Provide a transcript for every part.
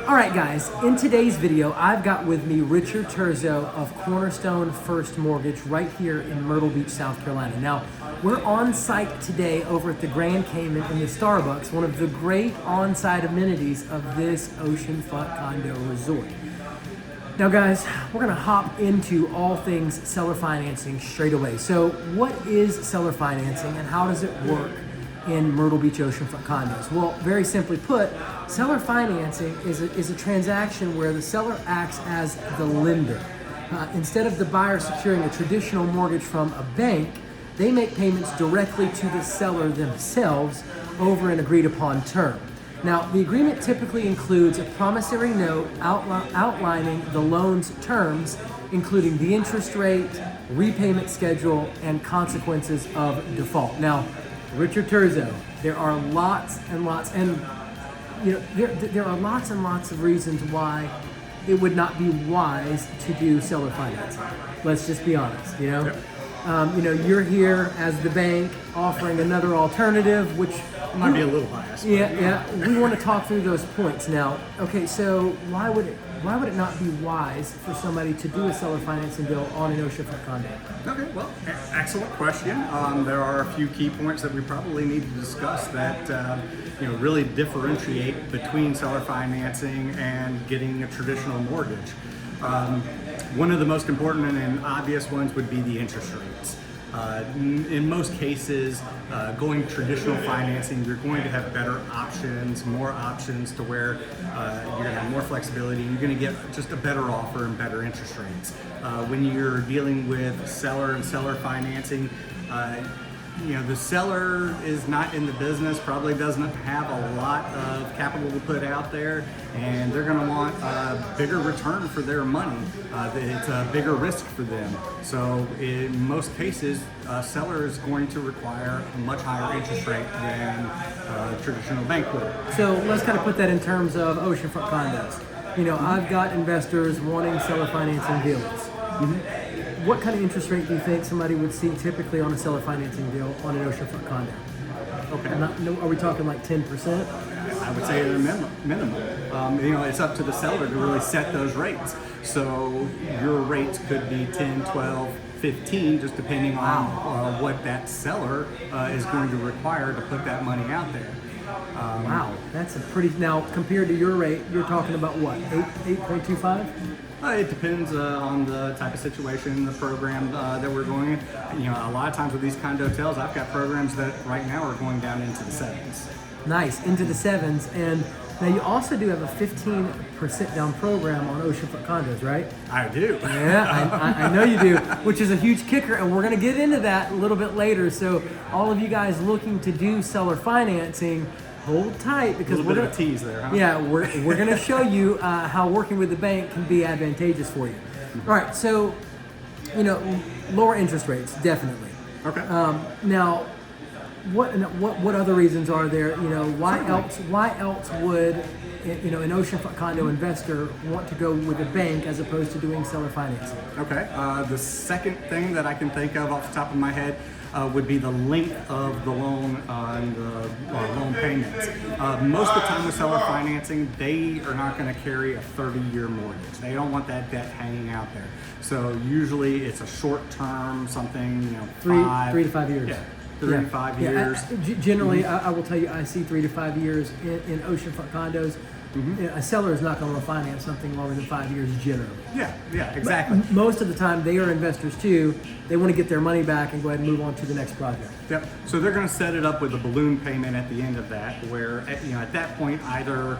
All right, guys, in today's video, I've got with me Richard Terzo of Cornerstone First Mortgage right here in Myrtle Beach, South Carolina. Now, we're on site today over at the Grand Cayman in the Starbucks, one of the great on-site amenities of this oceanfront condo resort. Now, guys, we're gonna hop into all things seller financing straight away. So what is seller financing and how does it work in Myrtle Beach Oceanfront condos? Well, very simply put, seller financing is a transaction where the seller acts as the lender. Instead of the buyer securing a traditional mortgage from a bank, they make payments directly to the seller themselves over an agreed upon term. Now, the agreement typically includes a promissory note outlining the loan's terms, including the interest rate, repayment schedule, and consequences of default. Now, Richard Terzo, there are lots and lots, and there are lots and lots of reasons why it would not be wise to do seller financing. Let's just be honest, Yep. You're here as the bank offering another alternative, which Might be a little biased. yeah. We want to talk through those points now. Okay, so why would it not be wise for somebody to do a seller financing deal on an oceanfront condo? Okay, well, excellent question. There are a few key points that we probably need to discuss that really differentiate between seller financing and getting a traditional mortgage. One of the most important and obvious ones would be the interest rates. In most cases, going traditional financing, you're going to have better options, more options to where you're going to have more flexibility. You're going to get just a better offer and better interest rates. When you're dealing with seller and seller financing, the seller is not in the business, probably doesn't have a lot of capital to put out there, and they're going to want a bigger return for their money. It's a bigger risk for them. So in most cases, a seller is going to require a much higher interest rate than a traditional bank would. So let's kind of put that in terms of oceanfront condos. I've got investors wanting seller financing deals. Mm-hmm. What kind of interest rate do you think somebody would see typically on a seller financing deal on an oceanfront condo? Okay. Are we talking like 10%? I would say at a minimum. It's up to the seller to really set those rates. So your rates could be 10, 12, 15, just depending on what that seller is going to require to put that money out there. Wow, that's a pretty, now compared to your rate, you're talking about what, 8.25? It depends on the type of situation, the program that we're going in. A lot of times with these condo hotels, I've got programs that right now are going down into the sevens. Nice, into the sevens. And now you also do have a 15% down program on oceanfront condos, right? I do. Yeah, I know you do, which is a huge kicker, and we're going to get into that a little bit later. So all of you guys looking to do seller financing, hold tight because we're going to tease there, huh? Yeah, we're going to show you how working with the bank can be advantageous for you. All right, so lower interest rates definitely. Okay. Now, what other reasons are there? Why else would an oceanfront condo investor want to go with a bank as opposed to doing seller financing? Okay. The second thing that I can think of off the top of my head would be the length of the loan and the loan payments. Most of the time with seller financing, they are not going to carry a 30-year mortgage. They don't want that debt hanging out there. So usually it's a short term, something, 3 to 5 years. Yeah. 3 to 5 years. Generally, I will tell you, I see 3 to 5 years in oceanfront condos. Mm-hmm. A seller is not going to finance something longer than 5 years generally. Yeah, exactly. But most of the time, they are investors too. They want to get their money back and go ahead and move on to the next project. Yep. So they're going to set it up with a balloon payment at the end of that, where at that point either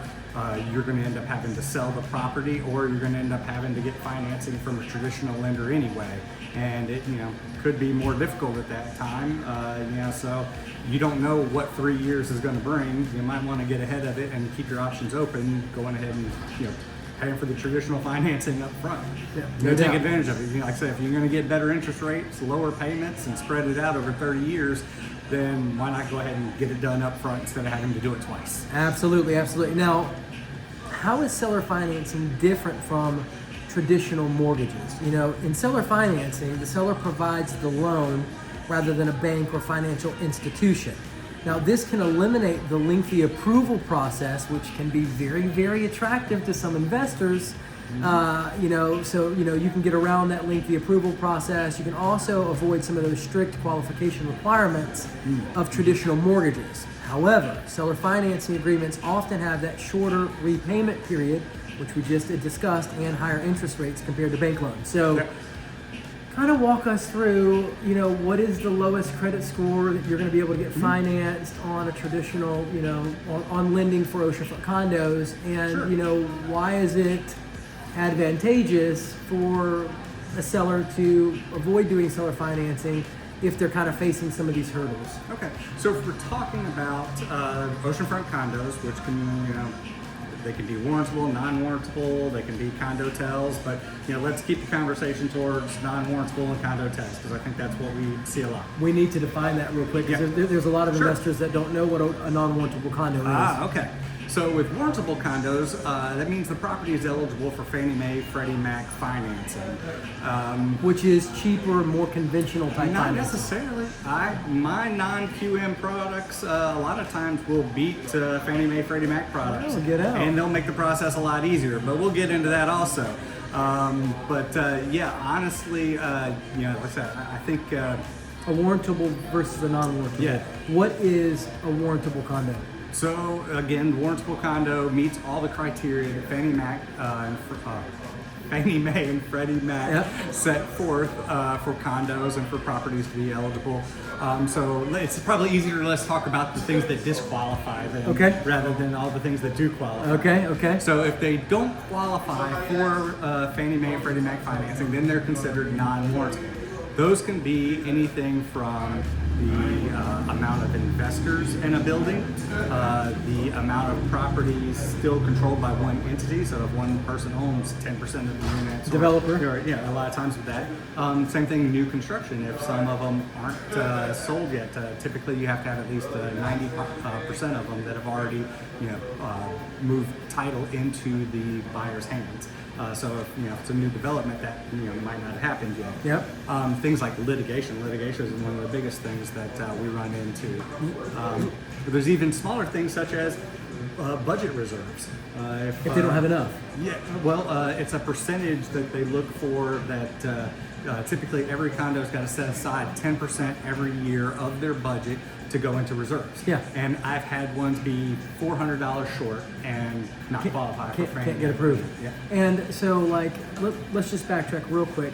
you're going to end up having to sell the property, or you're going to end up having to get financing from a traditional lender anyway, and it could be more difficult at that time. So you don't know what 3 years is going to bring. You might want to get ahead of it and keep your options open, going ahead and paying for the traditional financing up front. Yeah, Take advantage of it. Like I said, if you're going to get better interest rates, lower payments, and spread it out over 30 years, then why not go ahead and get it done up front instead of having to do it twice? Absolutely. Now, how is seller financing different from traditional mortgages? In seller financing, the seller provides the loan rather than a bank or financial institution. Now, this can eliminate the lengthy approval process, which can be very, very attractive to some investors. You can get around that lengthy approval process. You can also avoid some of those strict qualification requirements of traditional mortgages. However, seller financing agreements often have that shorter repayment period, which we just discussed, and higher interest rates compared to bank loans. So, kind of walk us through, what is the lowest credit score that you're going to be able to get financed on a traditional, on lending for oceanfront condos, and why is it advantageous for a seller to avoid doing seller financing if they're kind of facing some of these hurdles? Okay, so if we're talking about oceanfront condos, which can, they can be warrantable, non-warrantable, they can be condotels, but let's keep the conversation towards non-warrantable and condotels, because I think that's what we see a lot. We need to define that real quick, because there's a lot of investors that don't know what a non-warrantable condo is. Okay. So with warrantable condos, that means the property is eligible for Fannie Mae, Freddie Mac financing. Which is cheaper, more conventional type Not financing. necessarily. My non-QM products a lot of times will beat Fannie Mae, Freddie Mac products. Oh, get out. And they'll make the process a lot easier, but we'll get into that also. Honestly, like I said, I think... a warrantable versus a non-warrantable. Yeah. What is a warrantable condo? So again, warrantable condo meets all the criteria that Fannie Mae and Freddie Mac set forth for condos and for properties to be eligible. So it's probably easier to let's talk about the things that disqualify them rather than all the things that do qualify. Okay. So if they don't qualify for Fannie Mae and Freddie Mac financing, then they're considered non-warrantable. Those can be anything from the amount of investors in a building, the amount of properties still controlled by one entity. So if one person owns 10% of the units, developer, a lot of times with that. Same thing, new construction. If some of them aren't sold yet, typically you have to have at least 90% of them that have already, moved title into the buyer's hands. So if it's a new development, that might not have happened yet. Things like litigation. Litigation is one of the biggest things that we run into. But there's even smaller things such as budget reserves. If they don't have enough. Yeah. Well, it's a percentage that they look for that. Typically, every condo's got to set aside 10% every year of their budget to go into reserves. Yeah. And I've had ones be $400 short and not qualify for Fannie. Can't get approved. Yeah. And so, let's just backtrack real quick.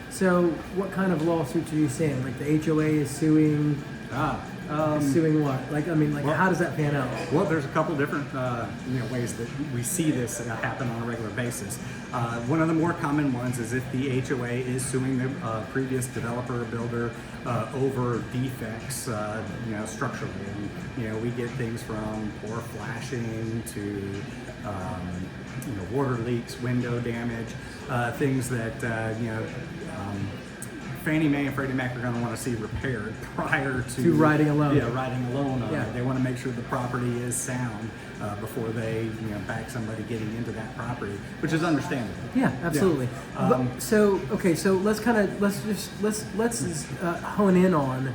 So, what kind of lawsuits are you saying? Like the HOA is suing? Suing what? How does that pan out? Well, there's a couple different ways that we see this happen on a regular basis. One of the more common ones is if the HOA is suing the previous developer or builder over defects, structurally. And, we get things from poor flashing to water leaks, window damage, things that Fannie Mae and Freddie Mac are going to want to see repaired prior to writing a loan. Yeah, writing a loan on it. They want to make sure the property is sound before they back somebody getting into that property, which is understandable. Yeah, absolutely. So let's hone in on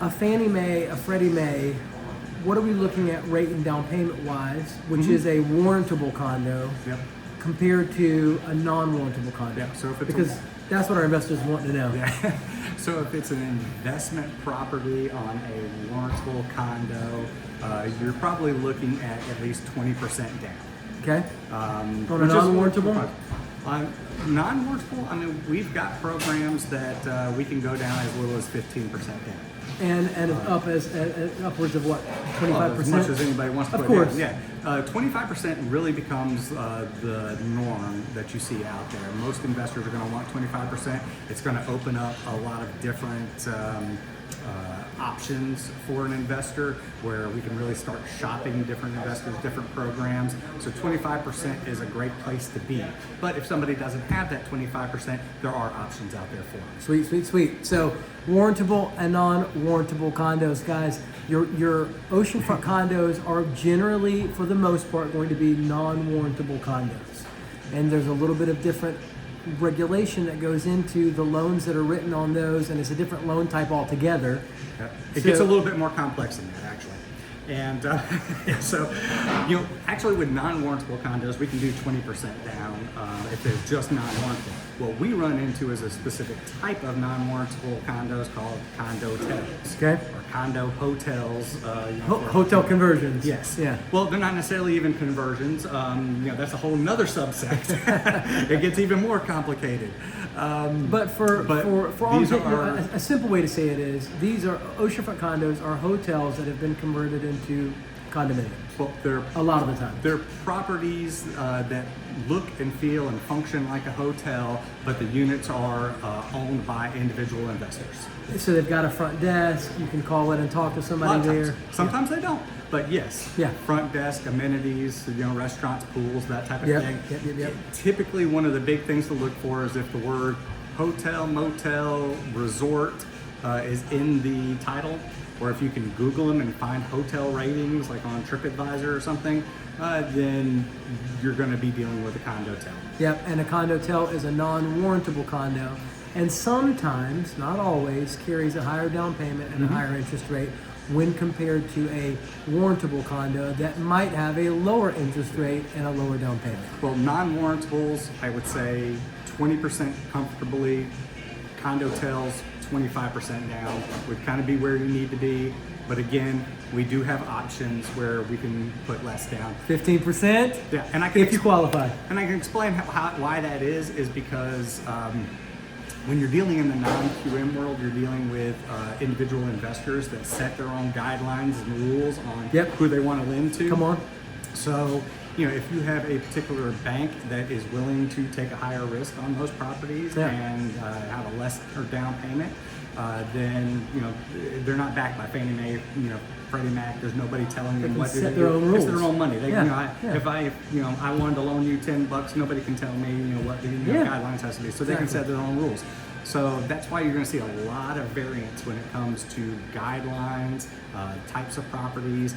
a Fannie Mae, a Freddie Mae. What are we looking at rate and down payment wise, which is a warrantable condo compared to a non-warrantable condo? So if it's that's what our investors want to know. Yeah. So if it's an investment property on a warrantable condo, you're probably looking at least 20% down. Okay. On a non-warrantable? On non-warrantable, we've got programs that we can go down as little as 15% down. And upwards of what, 25%? As much as anybody wants to put in. Of course. Yeah. 25% really becomes the norm that you see out there. Most investors are going to want 25%. It's going to open up a lot of different options for an investor where we can really start shopping different investors, different programs. So 25% is a great place to be. But if somebody doesn't have that 25%, there are options out there for them. Sweet. So warrantable and non-warrantable condos, guys. Your oceanfront condos are generally, for the most part, going to be non-warrantable condos. And there's a little bit of different regulation that goes into the loans that are written on those, and it's a different loan type altogether. Yep. It gets a little bit more complex than that, actually. And so, actually with non-warrantable condos, we can do 20% down if they're just non-warrantable. What we run into is a specific type of non-warrantable condos called condo hotels. Okay. Or condo hotels. Hotel conversions. Yes. Yeah. Well, they're not necessarily even conversions. That's a whole nother subsect. It gets even more complicated. But for all these a simple way to say it is, these are oceanfront condos are hotels that have been converted into condominiums. Well, they're a lot of the time. They're properties that look and feel and function like a hotel, but the units are owned by individual investors. So they've got a front desk. You can call in and talk to somebody there. Sometimes they don't, but yes. Yeah. Front desk, amenities, restaurants, pools, that type of thing. Yep. Typically, one of the big things to look for is if the word hotel, motel, resort is in the title, or if you can Google them and find hotel ratings like on TripAdvisor or something, then you're going to be dealing with a condotel. Yep, and a condotel is a non-warrantable condo, and sometimes, not always, carries a higher down payment and a higher interest rate when compared to a warrantable condo that might have a lower interest rate and a lower down payment. Well, non-warrantables, I would say 20% comfortably. Condotels, 25% down would kind of be where you need to be. But again, we do have options where we can put less down. 15%? Yeah, and I can if you qualify. And I can explain why that is because when you're dealing in the non-QM world, you're dealing with individual investors that set their own guidelines and rules on who they want to lend to. Come on. So, if you have a particular bank that is willing to take a higher risk on those properties and have a less down payment, then they're not backed by Fannie Mae, Freddie Mac. There's nobody telling them what to do. Set their own rules. It's their own money. They, if I wanted to loan you $10, nobody can tell me what the guidelines has to be. So they can set their own rules. So that's why you're going to see a lot of variance when it comes to guidelines, types of properties,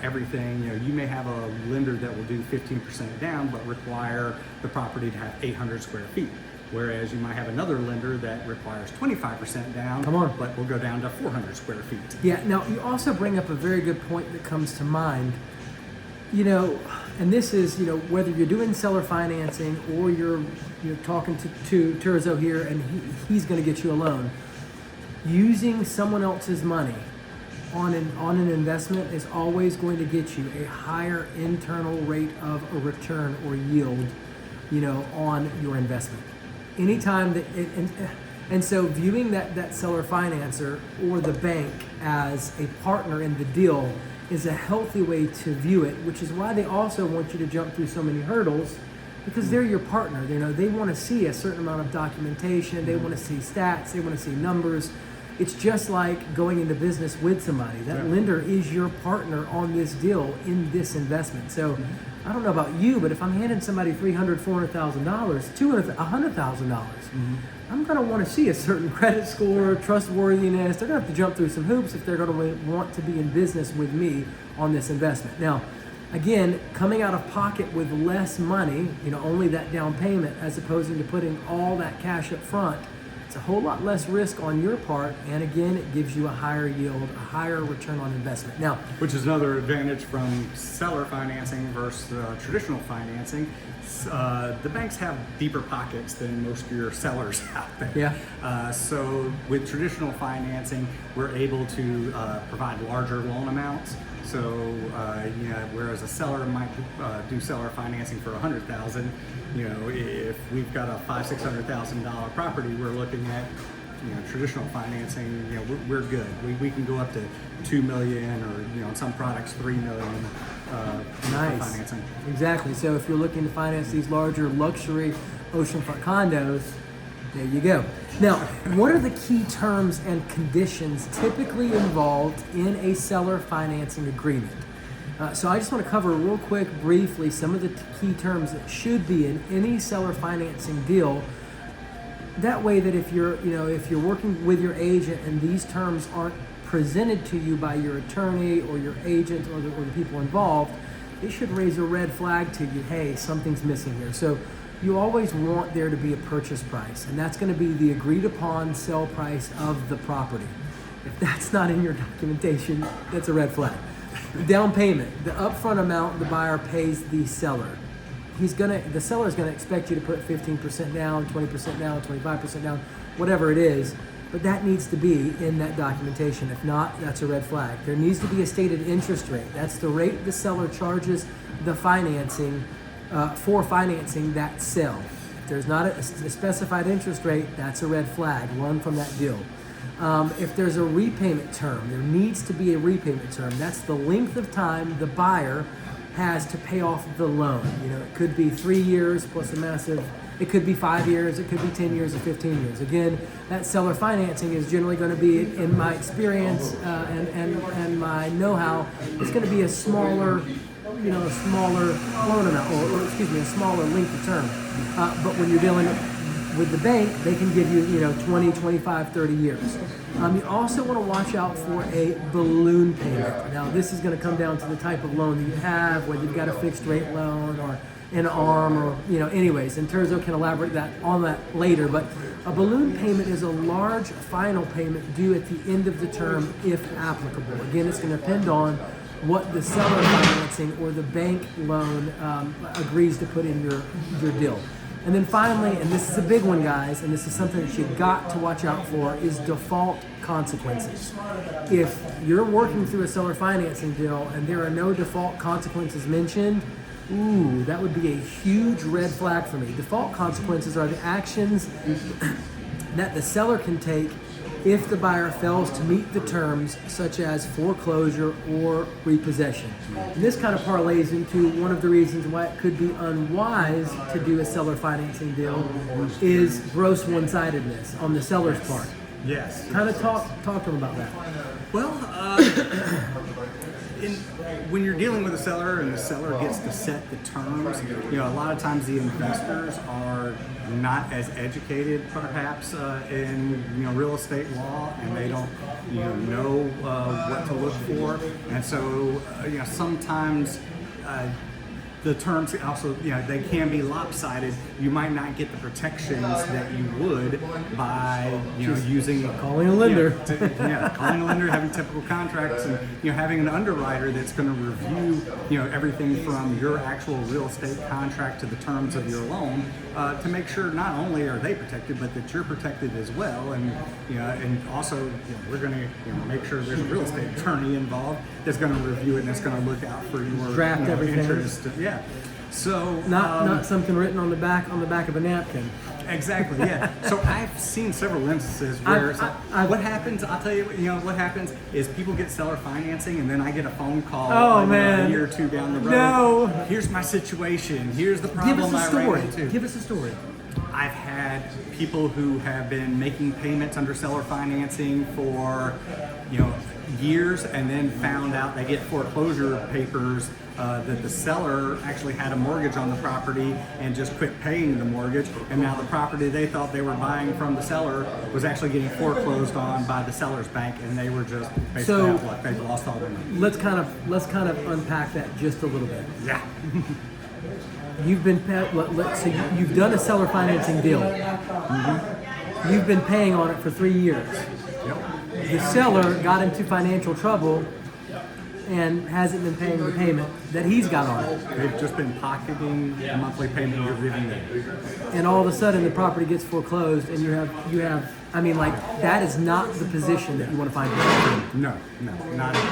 everything. You may have a lender that will do 15% down, but require the property to have 800 square feet. Whereas you might have another lender that requires 25% down, but will go down to 400 square feet. Yeah, now you also bring up a very good point that comes to mind. And this is, whether you're doing seller financing or you're talking to Terzo here and he's going to get you a loan, using someone else's money on an investment is always going to get you a higher internal rate of a return or yield, on your investment. Anytime that and so viewing that seller financer or the bank as a partner in the deal is a healthy way to view it, which is why they also want you to jump through so many hurdles, because they're your partner. They want to see a certain amount of documentation, they want to see stats, they want to see numbers. It's just like going into business with somebody. That lender is your partner on this deal in this investment. So I don't know about you, but if I'm handing somebody $300,000, $400,000, $100,000, I'm going to want to see a certain credit score, trustworthiness. They're going to have to jump through some hoops if they're going to want to be in business with me on this investment. Now, again, coming out of pocket with less money, only that down payment, as opposed to putting all that cash up front, it's a whole lot less risk on your part, and again, it gives you a higher yield, a higher return on investment. Now, which is another advantage from seller financing versus traditional financing. The banks have deeper pockets than most of your sellers out there. Yeah. So with traditional financing, we're able to provide larger loan amounts. So whereas a seller might do seller financing for $100,000, if we've got a $500,000-$600,000 property, we're looking at traditional financing. We're good. We can go up to $2 million, or in some products $3 million. Nice. Financing. Exactly. So if you're looking to finance these larger luxury oceanfront condos, there you go. Now, what are the key terms and conditions typically involved in a seller financing agreement? So I just want to cover real quick, briefly, some of the key terms that should be in any seller financing deal. That way, that if you're working with your agent and these terms aren't presented to you by your attorney or your agent or the people involved, they should raise a red flag to you. Hey, something's missing here. So you always want there to be a purchase price, and that's going to be the agreed upon sell price of the property. If that's not in your documentation, that's a red flag. Down payment, the upfront amount the buyer pays the seller. The seller is going to expect you to put 15% down, 20% down, 25% down, whatever it is, but that needs to be in that documentation. If not, that's a red flag. There needs to be a stated interest rate. That's the rate the seller charges the financing for financing that sale. If there's not a specified interest rate, that's a red flag. Run from that deal. If there's a repayment term, there needs to be a repayment term. That's the length of time the buyer has to pay off the loan. It could be 3 years plus a massive, it could be 5 years, it could be 10 years or 15 years. Again, that seller financing is generally going to be, in my experience and my know-how, it's going to be a smaller loan amount, or a smaller length of term. But when you're dealing with the bank, they can give you, 20, 25, 30 years. You also want to watch out for a balloon payment. Now, this is going to come down to the type of loan that you have, whether you've got a fixed rate loan or an ARM or, anyways, and Terzo can elaborate on that later. But a balloon payment is a large final payment due at the end of the term if applicable. Again, it's going to depend on what the seller financing or the bank loan agrees to put in your deal. And then finally, and this is a big one, guys, and this is something that you've got to watch out for, is default consequences. If you're working through a seller financing deal and there are no default consequences mentioned, that would be a huge red flag for me. Default consequences are the actions that the seller can take if the buyer fails to meet the terms, such as foreclosure or repossession. And this kind of parlays into one of the reasons why it could be unwise to do a seller financing deal is gross one-sidedness on the seller's part. Yes. Kind of talk to them about that. Well, when you're dealing with a seller and the seller gets to set the terms, a lot of times the investors are not as educated perhaps in real estate law, and they don't know what to look for, and so sometimes the terms also, they can be lopsided. You might not get the protections that you would by, using calling a lender. Calling a lender, having typical contracts, and having an underwriter that's going to review, everything from your actual real estate contract to the terms of your loan to make sure not only are they protected, but that you're protected as well. And and also we're going to make sure there's a real estate attorney involved that's going to review it and that's going to look out for your draft everything. Interest. So not something written on the back of a napkin. Exactly. Yeah. So I've seen several instances where what happens. I'll tell you. What happens is people get seller financing, and then I get a phone call. A year or two down the road. No. Here's my situation. Here's the problem I ran into. Give us a story. I've had people who have been making payments under seller financing for years, and then found out they get foreclosure papers that the seller actually had a mortgage on the property and just quit paying the mortgage, and now the property they thought they were buying from the seller was actually getting foreclosed on by the seller's bank, and they were just basically out of luck. They've lost all their money. Let's kind of unpack that just a little bit. Yeah. You've done a seller financing deal. Mm-hmm. You've been paying on it for 3 years. Yep. The seller got into financial trouble and hasn't been paying the payment that he's got on it. They've just been pocketing the monthly payment you're giving them. And all of a sudden the property gets foreclosed, and you have that is not the position that you want to find yourself in. No, not at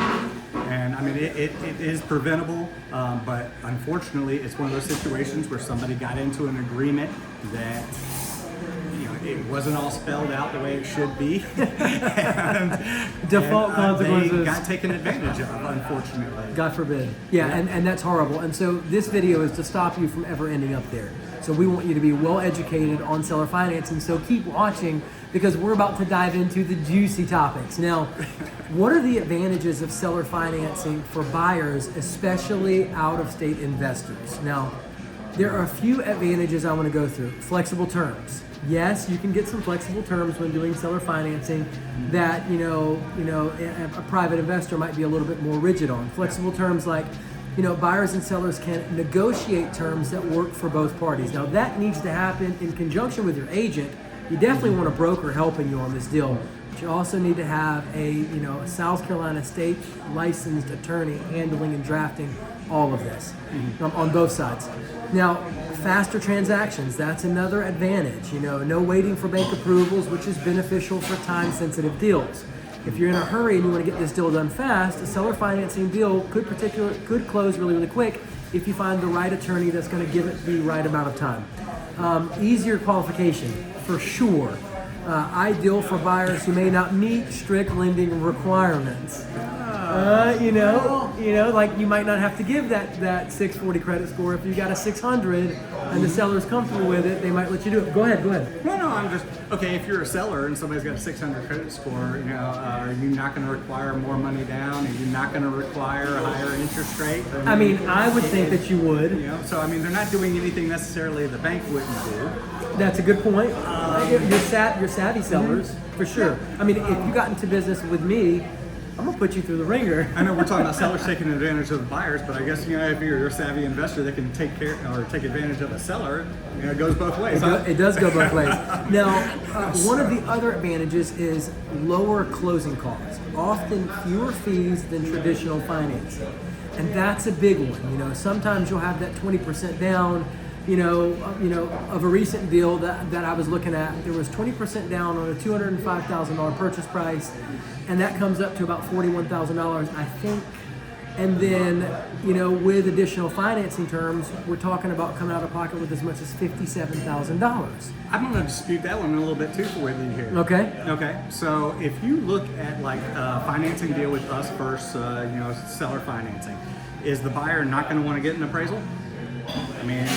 all. And it is preventable, but unfortunately it's one of those situations where somebody got into an agreement that it wasn't all spelled out the way it should be. Default consequences. They got taken advantage of, unfortunately. God forbid. Yeah. And that's horrible. And so this video is to stop you from ever ending up there. So we want you to be well educated on seller financing. So keep watching, because we're about to dive into the juicy topics. Now, what are the advantages of seller financing for buyers, especially out-of-state investors? Now, there are a few advantages I want to go through. Flexible terms. Yes, you can get some flexible terms when doing seller financing that a private investor might be a little bit more rigid on. Flexible terms like buyers and sellers can negotiate terms that work for both parties. Now that needs to happen in conjunction with your agent. You definitely want a broker helping you on this deal, but you also need to have a South Carolina state licensed attorney handling and drafting all of this on both sides. Now, faster transactions, that's another advantage. No waiting for bank approvals, which is beneficial for time-sensitive deals. If you're in a hurry and you want to get this deal done fast, a seller financing deal could close really, really quick if you find the right attorney that's going to give it the right amount of time. Easier qualification, for sure. Ideal for buyers who may not meet strict lending requirements. Like you might not have to give that 640 credit score. If you got a 600 and the seller's comfortable with it, they might let you do it. Go ahead. No, I'm just, okay, if you're a seller and somebody's got a 600 credit score, are you not going to require more money down? Are you not going to require a higher interest rate? I would think that you would. So they're not doing anything necessarily the bank wouldn't do. That's a good point. You're savvy sellers, for sure. If you got into business with me, I'm gonna put you through the ringer. I know we're talking about sellers taking advantage of the buyers, but I guess if you're a savvy investor that can take advantage of a seller, it goes both ways. It does go both ways. Now, one of the other advantages is lower closing costs. Often fewer fees than traditional financing, and that's a big one. Sometimes you'll have that 20% down. Of a recent deal that I was looking at, there was 20% down on a $205,000 purchase price, and that comes up to about $41,000, I think. And then, with additional financing terms, we're talking about coming out of pocket with as much as $57,000. I'm going to dispute that one a little bit too for you here. Okay. So if you look at financing deal with us versus seller financing, is the buyer not going to want to get an appraisal?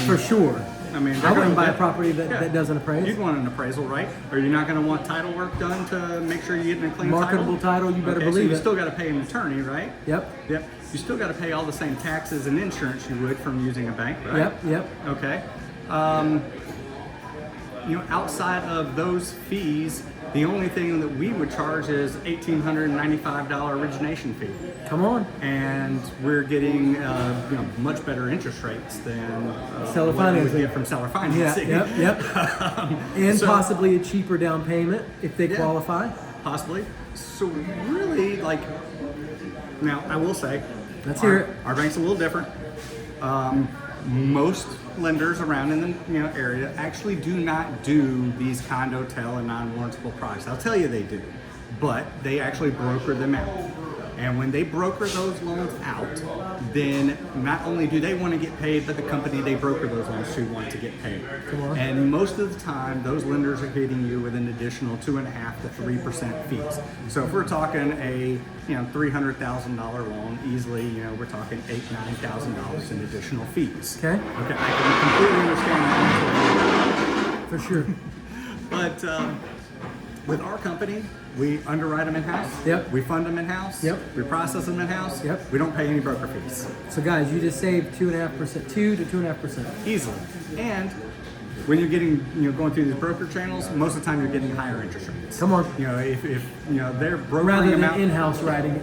For sure. I wouldn't buy a property that doesn't appraise. You'd want an appraisal, right? Are you not going to want title work done to make sure you're getting a clean marketable title? You better believe so you it. still got to pay an attorney, right? Yep. You still got to pay all the same taxes and insurance you would from using a bank, right? Yep. Okay. Outside of those fees, the only thing that we would charge is $1,895 origination fee. Come on. And we're getting much better interest rates than seller what financing. we would get from seller financing. Yep. And possibly a cheaper down payment if they qualify. Possibly. So really, now I will say, let's hear it. Our bank's a little different. Most lenders around in the area actually do not do these condo tel and non-warrantable price. I'll tell you they do, but they actually broker them out. And when they broker those loans out, then not only do they want to get paid, but the company they broker those loans to want to get paid. And most of the time, those lenders are hitting you with an additional 2.5% to 3% fees. So if we're talking a $300,000 loan, easily we're talking $8,000-9,000 in additional fees. Okay, I can completely understand that. For sure. But with our company, we underwrite them in-house. Yep. We fund them in-house. Yep. We process them in-house. Yep. We don't pay any broker fees. So guys, you just saved 2.5%, 2 to 2.5%. Easily. And when you're getting, going through these broker channels, most of the time you're getting higher interest rates. Come on. If they're brokering rather than them out, in-house writing.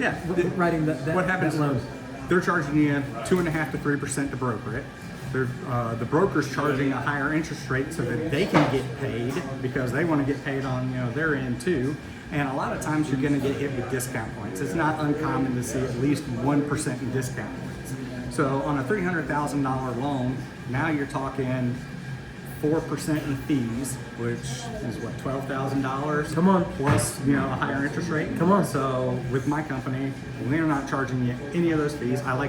Writing that what happens? That loan. They're charging you 2.5% to 3% to broker it. The broker's charging a higher interest rate so that they can get paid because they want to get paid on their end too. And a lot of times you're going to get hit with discount points. It's not uncommon to see at least 1% in discount points. So on a $300,000 loan, now you're talking 4% in fees, which is what, $12,000? Come on. Plus, a higher interest rate. Come on. So with my company, we're not charging you any of those fees. I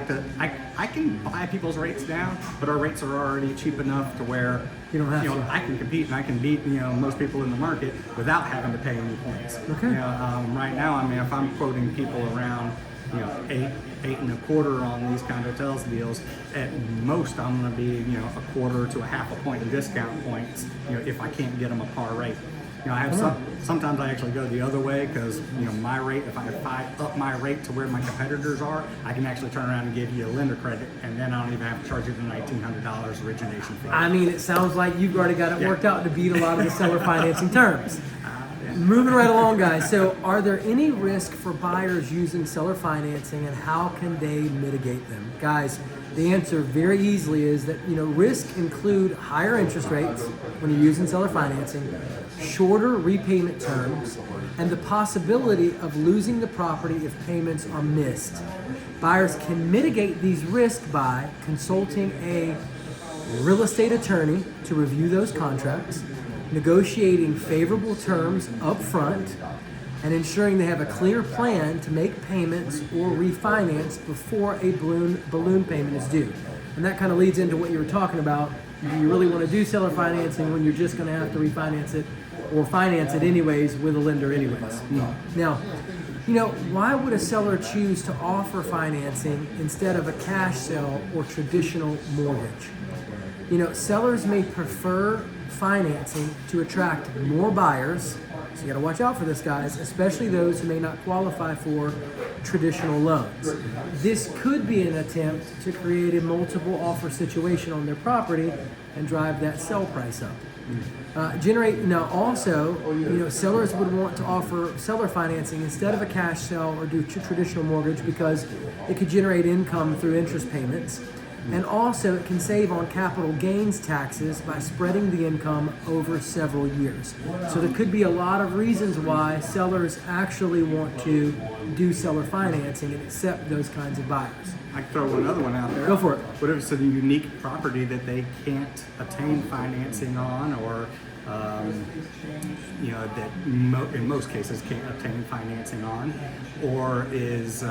can buy people's rates down, but our rates are already cheap enough to where you don't have to. I can compete and I can beat most people in the market without having to pay any points. Okay. Right now, if I'm quoting people around 8.25 on these condo hotels deals, at most I'm going to be a quarter to a half a point in discount points if I can't get them a par rate. I have sometimes I actually go the other way because my rate, if I up my rate to where my competitors are, I can actually turn around and give you a lender credit, and then I don't even have to charge you the $1,900 origination fee. It sounds like you've already got it worked out to beat a lot of the seller financing terms. Moving right along, guys. So, are there any risk for buyers using seller financing, and how can they mitigate them? Guys, the answer very easily is that, risk include higher interest rates when you're using seller financing, shorter repayment terms, and the possibility of losing the property if payments are missed. Buyers can mitigate these risks by consulting a real estate attorney to review those contracts, negotiating favorable terms up front, and ensuring they have a clear plan to make payments or refinance before a balloon payment is due. And that kind of leads into what you were talking about. Do you really want to do seller financing when you're just going to have to refinance it or finance it anyways with a lender anyways? Now, why would a seller choose to offer financing instead of a cash sale or traditional mortgage? Sellers may prefer financing to attract more buyers, so you got to watch out for this, guys, especially those who may not qualify for traditional loans. This could be an attempt to create a multiple offer situation on their property and drive that sell price up. Sellers would want to offer seller financing instead of a cash sale or do traditional mortgage because it could generate income through interest payments. And also, it can save on capital gains taxes by spreading the income over several years. So there could be a lot of reasons why sellers actually want to do seller financing and accept those kinds of buyers. I can throw another one out there. Go for it. What if it's a unique property that they can't attain financing on, or that in most cases can't obtain financing on, or is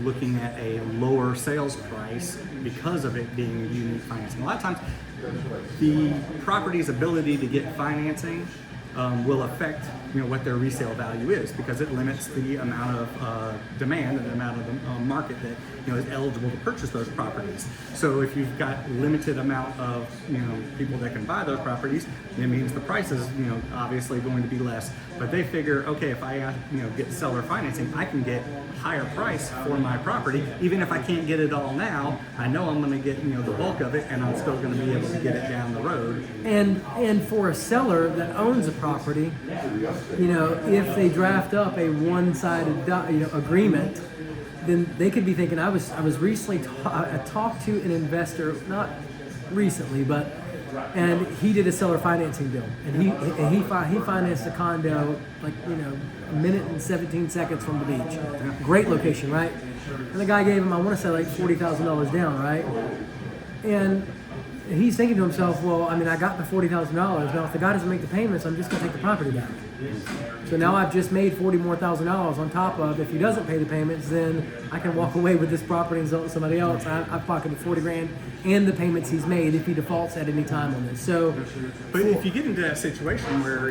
looking at a lower sales price because of it being unique financing? A lot of times, the property's ability to get financing will affect what their resale value is, because it limits the amount of demand and the amount of the market that is eligible to purchase those properties. So if you've got limited amount of people that can buy those properties, it means the price is obviously going to be less. But they figure, okay, if I get seller financing, I can get higher price for my property. Even if I can't get it all now, I know I'm going to get the bulk of it, and I'm still going to be able to get it down the road. And for a seller that owns a property, if they draft up a one-sided agreement, then they could be thinking, I was recently I talked to an investor, not recently, and he did a seller financing deal, and he financed a condo like a minute and 17 seconds from the beach. Great location, right? And the guy gave him, I want to say, like $40,000 down, right? And he's thinking to himself, well, I got the $40,000. Now, if the guy doesn't make the payments, I'm just going to take the property back. So now I've just made $40,000 more on top of, if he doesn't pay the payments, then I can walk away with this property and sell it to somebody else. I've pocketed $40,000 and the payments he's made if he defaults at any time on this. So, but if you get into that situation where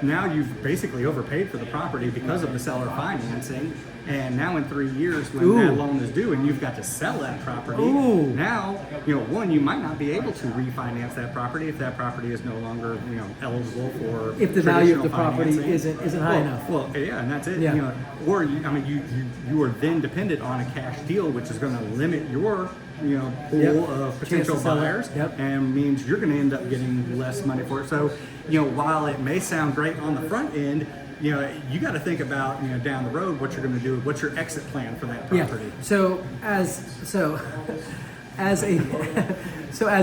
now you've basically overpaid for the property because of the seller financing, and now in 3 years when that loan is due and you've got to sell that property, now one, you might not be able to refinance that property if that property is no longer eligible for if the value of the property isn't high enough. Well, yeah, and that's it. Yeah. Or you are then dependent on a cash deal, which is going to limit your pool of potential buyers, and means you're going to end up getting less money for it. So while it may sound great on the front end, you got to think about down the road what you're going to do. What's your exit plan for that property? Yeah. So as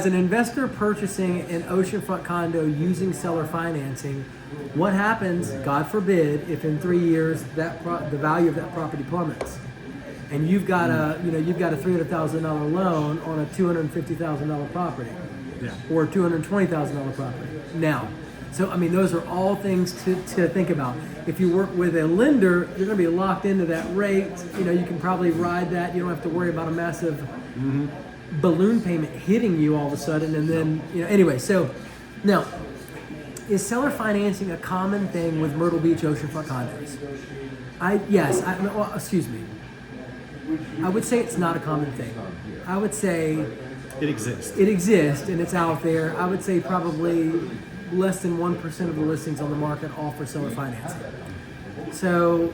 an investor purchasing an oceanfront condo using seller financing, what happens, God forbid, if in 3 years the value of that property plummets, and you've got a $300,000 loan on a $250,000 property, or a $220,000 property now. So, those are all things to think about. If you work with a lender, you're going to be locked into that rate. You can probably ride that. You don't have to worry about a massive balloon payment hitting you all of a sudden. And then, anyway, so now, is seller financing a common thing with Myrtle Beach Oceanfront condos? Excuse me. I would say it's not a common thing. I would say it exists. It exists, and it's out there. I would say probably less than 1% of the listings on the market offer seller financing. So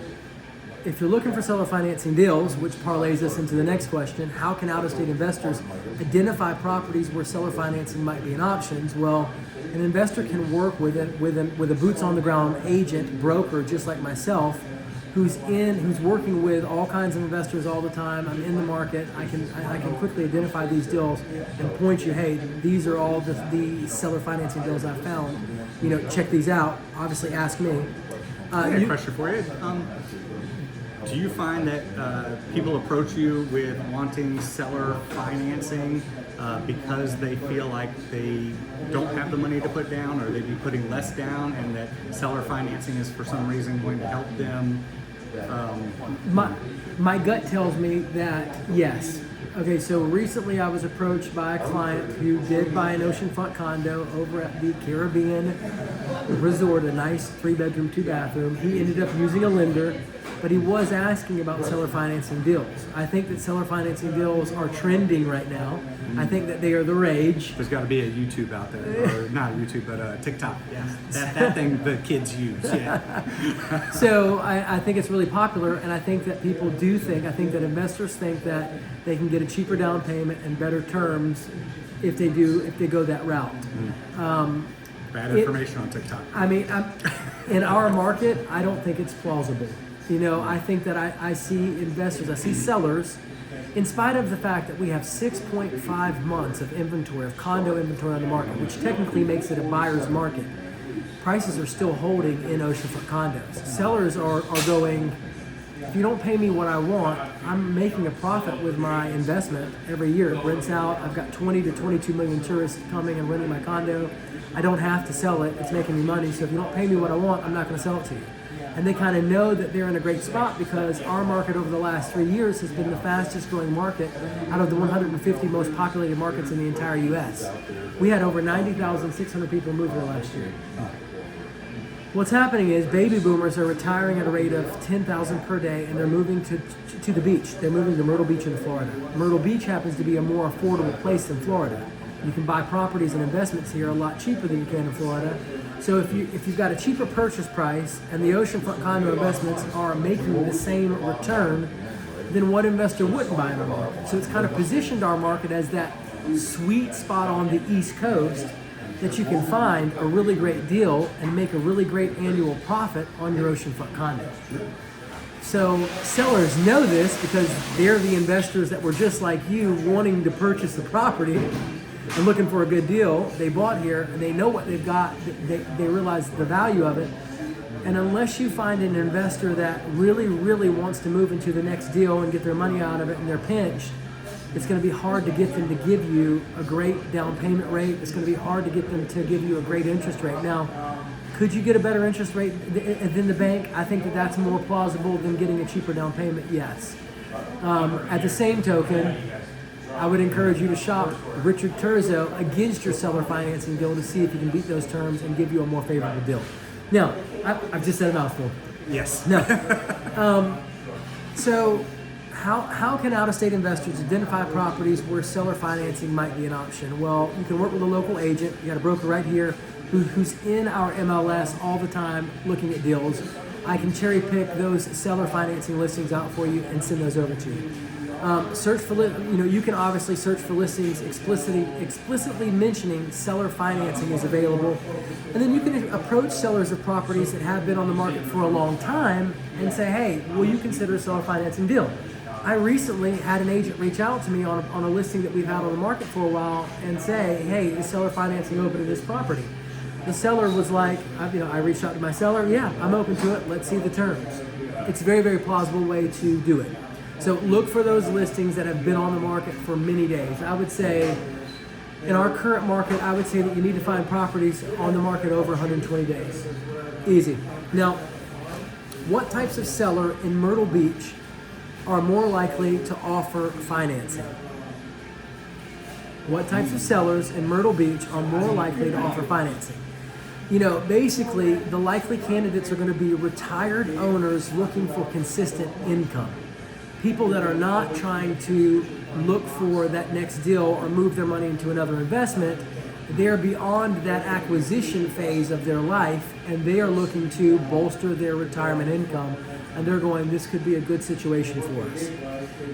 if you're looking for seller financing deals, which parlays us into the next question, how can out-of-state investors identify properties where seller financing might be an option? Well, an investor can work with a boots-on-the-ground agent, broker, just like myself, who's working with all kinds of investors all the time. I'm in the market. I can quickly identify these deals and point you, hey, these are all the seller financing deals I found. Check these out. Obviously, ask me. I have a question for you. Do you find that people approach you with wanting seller financing because they feel like they don't have the money to put down, or they'd be putting less down, and that seller financing is for some reason going to help them? My gut tells me that yes. Okay, so recently I was approached by a client who did buy an oceanfront condo over at the Caribbean Resort, a nice 3-bedroom, 2-bathroom. He ended up using a lender, but he was asking about seller financing deals. I think that seller financing deals are trending right now. I think that they are the rage. There's got to be a YouTube out there, or not YouTube, but TikTok. Yeah, that thing the kids use. Yeah. So I think it's really popular, and I think that people do think. I think that investors think that they can get a cheaper down payment and better terms if they go that route. Bad information on TikTok. I mean, in our market, I don't think it's plausible. I think that I see investors, I see sellers, in spite of the fact that we have 6.5 months of inventory, of condo inventory on the market, which technically makes it a buyer's market. Prices are still holding in oceanfront condos. Sellers are going, if you don't pay me what I want, I'm making a profit with my investment every year. It rents out. I've got 20 to 22 million tourists coming and renting my condo. I don't have to sell it. It's making me money. So if you don't pay me what I want, I'm not going to sell it to you. And they kind of know that they're in a great spot because our market over the last 3 years has been the fastest growing market out of the 150 most populated markets in the entire U.S. We had over 90,600 people move here last year. What's happening is baby boomers are retiring at a rate of 10,000 per day, and they're moving to the beach. They're moving to Myrtle Beach in Florida. Myrtle Beach happens to be a more affordable place than Florida. You can buy properties and investments here a lot cheaper than you can in Florida. So if you've got a cheaper purchase price and the oceanfront condo investments are making the same return, then what investor wouldn't buy in our market? So it's kind of positioned our market as that sweet spot on the East Coast that you can find a really great deal and make a really great annual profit on your oceanfront condo. So sellers know this because they're the investors that were just like you, wanting to purchase the property and looking for a good deal. They bought here and they know what they've got. They realize the value of it. And unless you find an investor that really, really wants to move into the next deal and get their money out of it and they're pinched, it's going to be hard to get them to give you a great down payment rate. It's going to be hard to get them to give you a great interest rate. Now, could you get a better interest rate than the bank? I think that that's more plausible than getting a cheaper down payment, yes. At the same token, I would encourage you to shop Richard Terzo against your seller financing deal to see if he can beat those terms and give you a more favorable deal. Now, I've just said a mouthful. Yes. No. So how can out-of-state investors identify properties where seller financing might be an option? Well, you can work with a local agent. You got a broker right here who's in our MLS all the time looking at deals. I can cherry pick those seller financing listings out for you and send those over to you. Search for, you can obviously search for listings explicitly mentioning seller financing is available. And then you can approach sellers of properties that have been on the market for a long time and say, hey, will you consider a seller financing deal? I recently had an agent reach out to me on a listing that we've had on the market for a while and say, hey, is seller financing open to this property? The seller was like, I reached out to my seller, yeah, I'm open to it, let's see the terms. It's a very, very plausible way to do it. So look for those listings that have been on the market for many days. I would say, in our current market, I would say that you need to find properties on the market over 120 days. Easy. Now, what types of seller in Myrtle Beach are more likely to offer financing? What types of sellers in Myrtle Beach are more likely to offer financing? Basically, the likely candidates are going to be retired owners looking for consistent income. People that are not trying to look for that next deal or move their money into another investment. They're beyond that acquisition phase of their life, and they are looking to bolster their retirement income and they're going, this could be a good situation for us.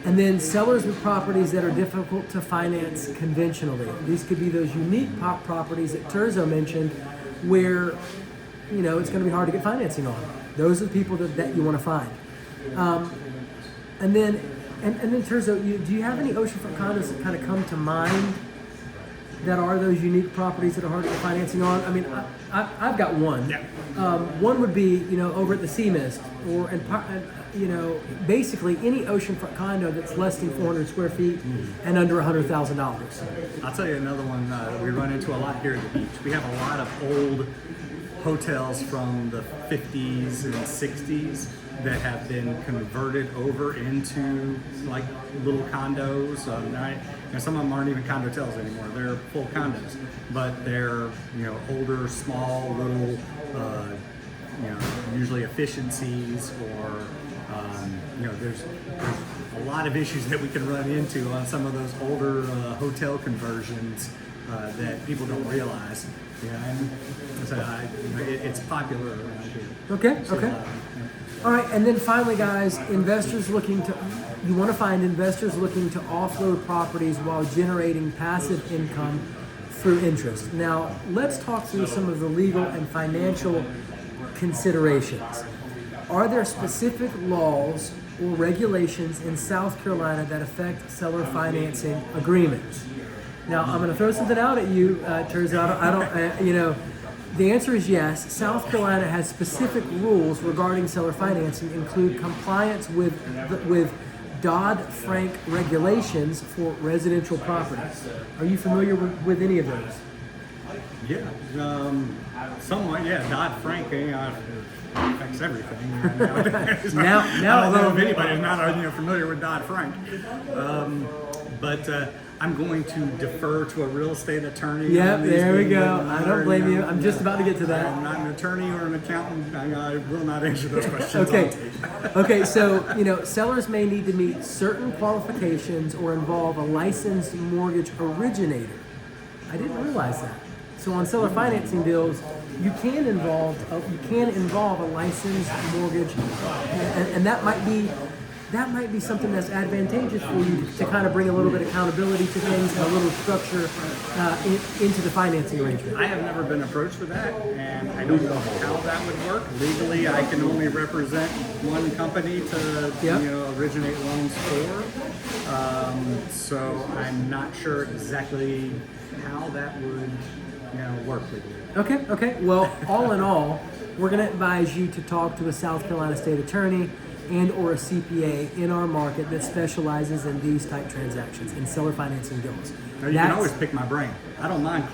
And then sellers with properties that are difficult to finance conventionally. These could be those unique properties that Terzo mentioned where, you know, it's going to be hard to get financing on. Those are the people that you want to find. And then Terzo, do you have any oceanfront condos that kind of come to mind that are those unique properties that are hard to get financing on? I mean, I've got one. Yeah. One would be, you know, over at the Sea Mist, or you know, basically any oceanfront condo that's less than 400 square feet and under $100,000. I'll tell you another one that we run into a lot here at the beach. We have a lot of old hotels from the 50s and 60s that have been converted over into like little condos. Some of them aren't even condotels anymore; they're full condos, but they're, you know, older, small, little, you know, usually efficiencies, or you know, there's a lot of issues that we can run into on some of those older hotel conversions that people don't realize. Yeah, and so it's popular around here. Okay. So, Okay. All right, and then finally, guys, you want to find investors looking to offload properties while generating passive income through interest. Now, let's talk through some of the legal and financial considerations. Are there specific laws or regulations in South Carolina that affect seller financing agreements? Now, I'm going to throw something out at you, Terzo. You know, the answer is yes. South Carolina has specific rules regarding seller financing, include compliance with Dodd-Frank regulations for residential properties. Are you familiar with any of those? Yeah, somewhat. Yeah, Dodd-Frank affects everything. Now, I don't know if anybody's not familiar with Dodd-Frank, but I'm going to defer to a real estate attorney. Yep, there we go. I don't blame you. I'm just about to get to that. I'm not an attorney or an accountant. I will not answer those questions. Okay, so, you know, sellers may need to meet certain qualifications or involve a licensed mortgage originator. I didn't realize that. So on seller financing deals, you can involve a licensed mortgage, and that might be something that's advantageous for you to kind of bring a little bit of accountability to things and a little structure into the financing arrangement. I have never been approached for that, and I don't know how that would work. Legally, I can only represent one company to originate loans for. So I'm not sure exactly how that would work legally. Okay. Well, all in all, we're going to advise you to talk to a South Carolina state attorney and or a CPA in our market that specializes in these type transactions, in seller financing deals. Now, you can always pick my brain. I don't mind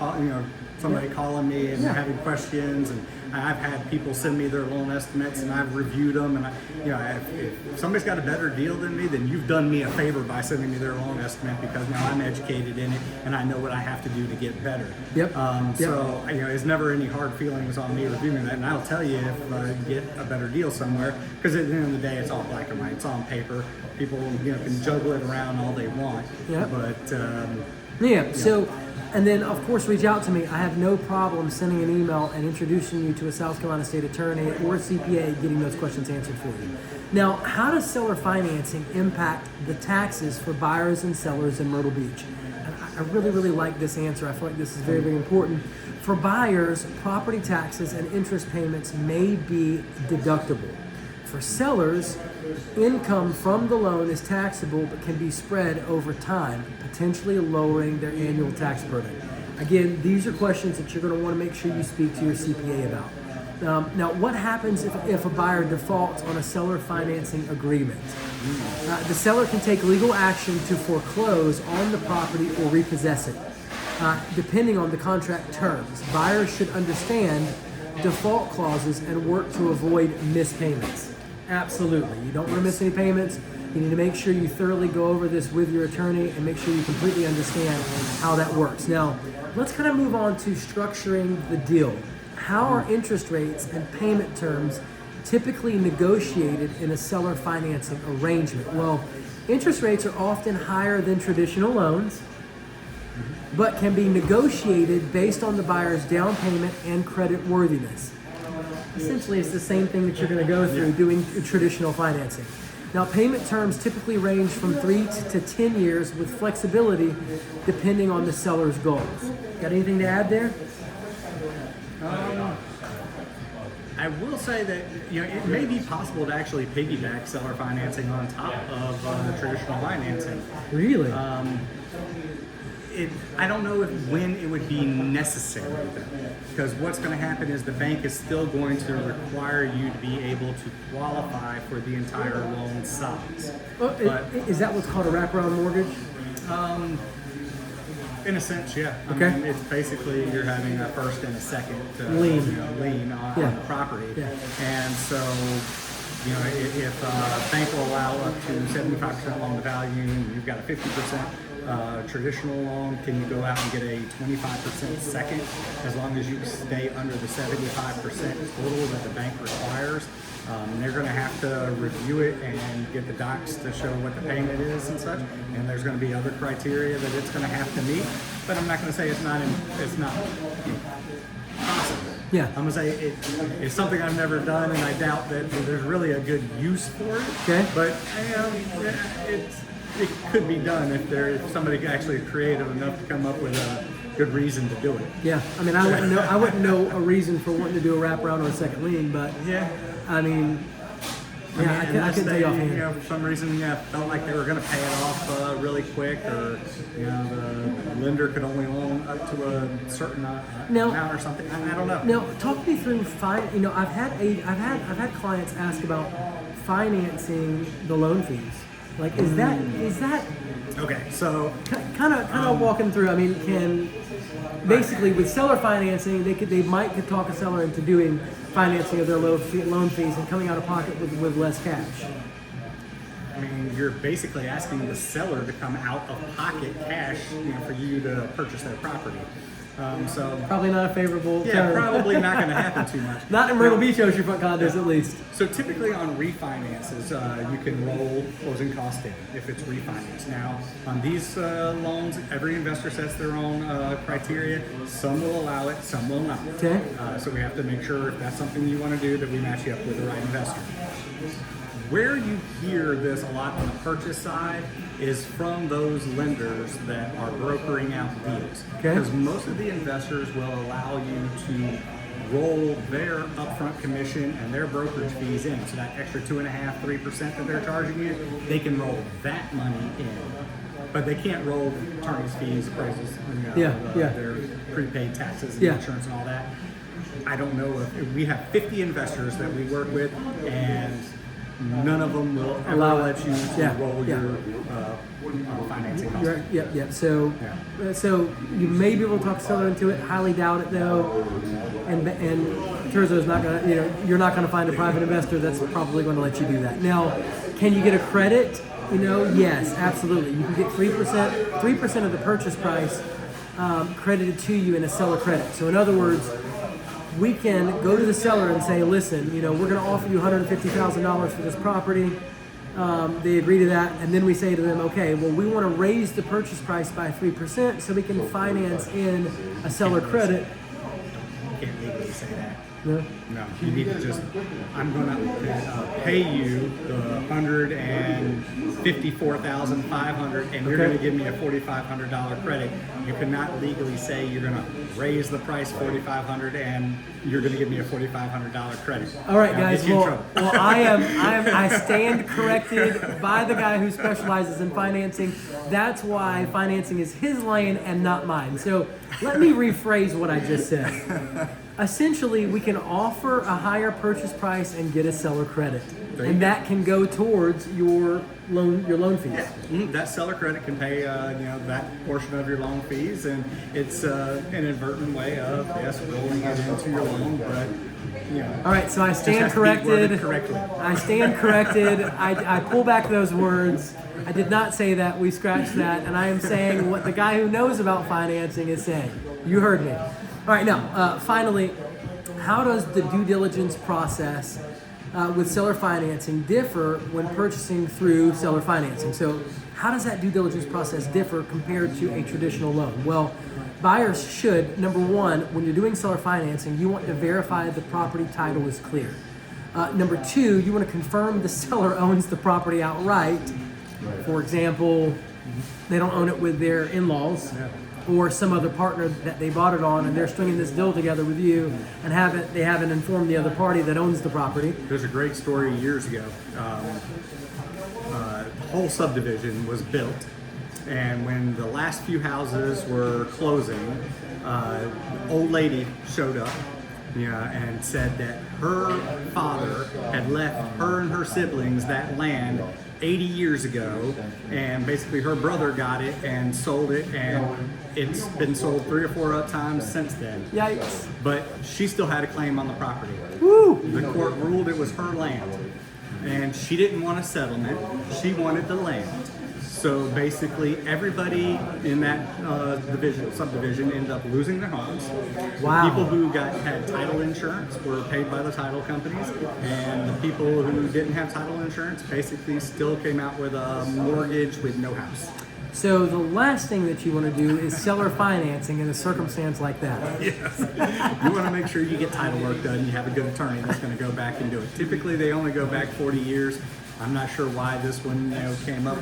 somebody calling me and having questions, and I've had people send me their loan estimates, and I've reviewed them, and if somebody's got a better deal than me, then you've done me a favor by sending me their loan estimate, because now I'm educated in it and I know what I have to do to get better. So it's never any hard feelings on me reviewing that, and I'll tell you if I get a better deal somewhere, because at the end of the day, it's all black and white. It's on paper. People can juggle it around all they want. So, and then of course reach out to me. I have no problem sending an email and introducing you to a South Carolina state attorney or a CPA, getting those questions answered for you. Now, how does seller financing impact the taxes for buyers and sellers in Myrtle Beach? And I really, really like this answer. I feel like this is very, very important. For buyers, property taxes and interest payments may be deductible. For sellers, income from the loan is taxable but can be spread over time, potentially lowering their annual tax burden. Again, these are questions that you're going to want to make sure you speak to your CPA about. Now, what happens if a buyer defaults on a seller financing agreement? The seller can take legal action to foreclose on the property or repossess it. Depending on the contract terms, buyers should understand default clauses and work to avoid missed payments. Absolutely. You don't want to miss any payments. You need to make sure you thoroughly go over this with your attorney and make sure you completely understand how that works. Now, let's kind of move on to structuring the deal. How are interest rates and payment terms typically negotiated in a seller financing arrangement? Well, interest rates are often higher than traditional loans, but can be negotiated based on the buyer's down payment and credit worthiness. essentially it's the same thing that you're going to go through doing traditional financing. Now, payment terms typically range from 3 to 10 years with flexibility depending on the seller's goals. Got anything to add there? I will say that it may be possible to actually piggyback seller financing on top of traditional financing. Really? I don't know when it would be necessary, because what's going to happen is the bank is still going to require you to be able to qualify for the entire loan size. Is that what's called a wraparound mortgage? In a sense, yeah. I Okay. mean, it's basically you're having a first and a second lien on the property. Yeah. And so, if a bank will allow up to 75% loan to value, and you've got a 50% traditional loan, can you go out and get a 25% second as long as you stay under the 75% total that the bank requires? They're going to have to review it and get the docs to show what the payment is and such. And there's going to be other criteria that it's going to have to meet. But I'm not going to say it's not possible. Yeah. I'm going to say it's something I've never done, and I doubt that there's really a good use for it. Okay. But it could be done if somebody actually creative enough to come up with a good reason to do it. Yeah. I mean, I wouldn't know a reason for wanting to do a wraparound or a second lien, but yeah. I mean, I couldn't tell you offhand. For some reason, felt like they were going to pay it off really quick, or the lender could only loan up to a certain amount or something. I don't know. Now, talk me through I've had clients ask about financing the loan fees. Like, is that okay? So kind of walking through. I mean, basically with seller financing, they might talk a seller into doing financing of their loan fees and coming out of pocket with less cash. I mean, you're basically asking the seller to come out of pocket cash, for you to purchase their property. So probably not a favorable term. Probably not going to happen too much. Not in Myrtle Beach Oceanfront condos, at least. So typically on refinances, you can roll closing costs in if it's refinanced. Now, on these loans, every investor sets their own criteria. Some will allow it, some will not. Okay. So we have to make sure if that's something you want to do, that we match you up with the right investor. Where you hear this a lot on the purchase side is from those lenders that are brokering out deals. Okay. Because most of the investors will allow you to roll their upfront commission and their brokerage fees in. So that extra 2.5%, 3% that they're charging you, they can roll that money in. But they can't roll attorney's fees, appraisals, their prepaid taxes and insurance and all that. I don't know if we have 50 investors that we work with, and none of them will allow let you to roll your financing costs. Right. So you may be able to talk the seller into it. Highly doubt it though. And Terzo's not gonna. You're not gonna find a private investor that's probably going to let you do that. Now, can you get a credit? Yes, absolutely. You can get 3% of the purchase price credited to you in a seller credit. So in other words, we can go to the seller and say, listen, we're going to offer you $150,000 for this property. They agree to that, and then we say to them, okay, well, we want to raise the purchase price by 3% so we can finance in a seller credit. You can't legally say that. No? No, you need to just, I'm going to pay you the $154,500, and you're going to give me a $4,500 credit. You cannot legally say you're going to raise the price $4,500 and you're going to give me a $4,500 credit. All right, guys. Well, I stand corrected by the guy who specializes in financing. That's why financing is his lane and not mine. So let me rephrase what I just said. Essentially, we can offer a higher purchase price and get a seller credit, and that can go towards your loan fees. Yeah. That seller credit can pay that portion of your loan fees, and it's an inadvertent way of rolling it into your loan, but. All right, so I stand corrected. I stand corrected. I pull back those words. I did not say that. We scratched that, and I am saying what the guy who knows about financing is saying. You heard me. All right, now, finally, how does the due diligence process with seller financing differ when purchasing through seller financing? So how does that due diligence process differ compared to a traditional loan? Well, buyers should, number one, when you're doing seller financing, you want to verify the property title is clear. Number two, you want to confirm the seller owns the property outright. For example, they don't own it with their in-laws or some other partner that they bought it on, and they're stringing this deal together with you, and they haven't informed the other party that owns the property. There's a great story years ago. The whole subdivision was built, and when the last few houses were closing, old lady showed up, and said that her father had left her and her siblings that land 80 years ago, and basically her brother got it and sold it, and it's been sold 3 or 4 other times since then. Yikes. But she still had a claim on the property. Woo! The court ruled it was her land, and she didn't want a settlement. She wanted the land. So basically, everybody in that subdivision ended up losing their homes. Wow. The people who had title insurance were paid by the title companies, and the people who didn't have title insurance basically still came out with a mortgage with no house. So the last thing that you want to do is seller financing in a circumstance like that. Yes. You want to make sure you get title work done. You have a good attorney that's going to go back and do it. Typically, they only go back 40 years. I'm not sure why this one, came up,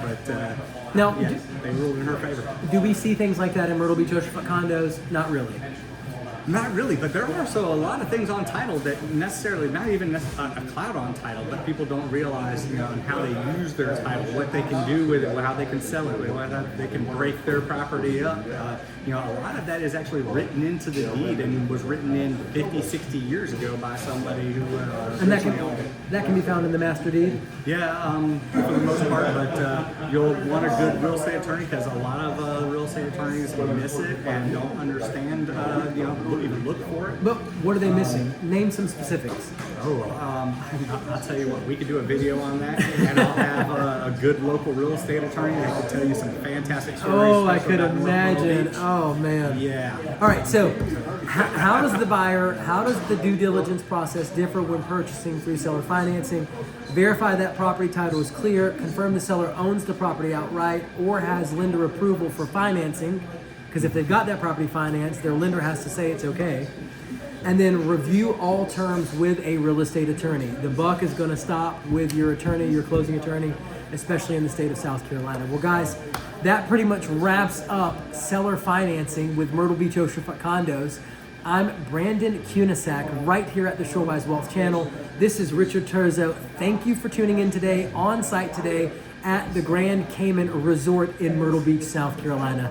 but Now, they ruled in her favor. do we see things like that in Myrtle Beach Oceanfront condos? Not really. Not really, but there are also a lot of things on title that necessarily, not even a cloud on title, but people don't realize, and how they use their title, what they can do with it, how they can sell it, how they can break their property up. A lot of that is actually written into the deed and was written in 50, 60 years ago by somebody who And that originally owned it. can be found in the master deed? Yeah, for the most part, but you'll want a good real estate attorney, because a lot of real estate attorneys miss it and don't understand, even look for it. But what are they missing? Name some specifics. I'll tell you what, we could do a video on that, and I'll have a good local real estate attorney that could tell you some fantastic stories. Oh, I could about Myrtle imagine. Beach. Oh, man. Yeah. All right, so how does the due diligence process differ when purchasing through seller financing? Verify that property title is clear, confirm the seller owns the property outright or has lender approval for financing, because if they've got that property financed, their lender has to say it's okay. And then review all terms with a real estate attorney. The buck is going to stop with your attorney, your closing attorney, especially in the state of South Carolina. Well, guys, that pretty much wraps up seller financing with Myrtle Beach Oceanfront condos. I'm Brandon Kunasek, right here at the Shorewise Wealth channel. This is Richard Terzo. Thank you for tuning in today, on site today at the Grand Cayman Resort in Myrtle Beach, South Carolina.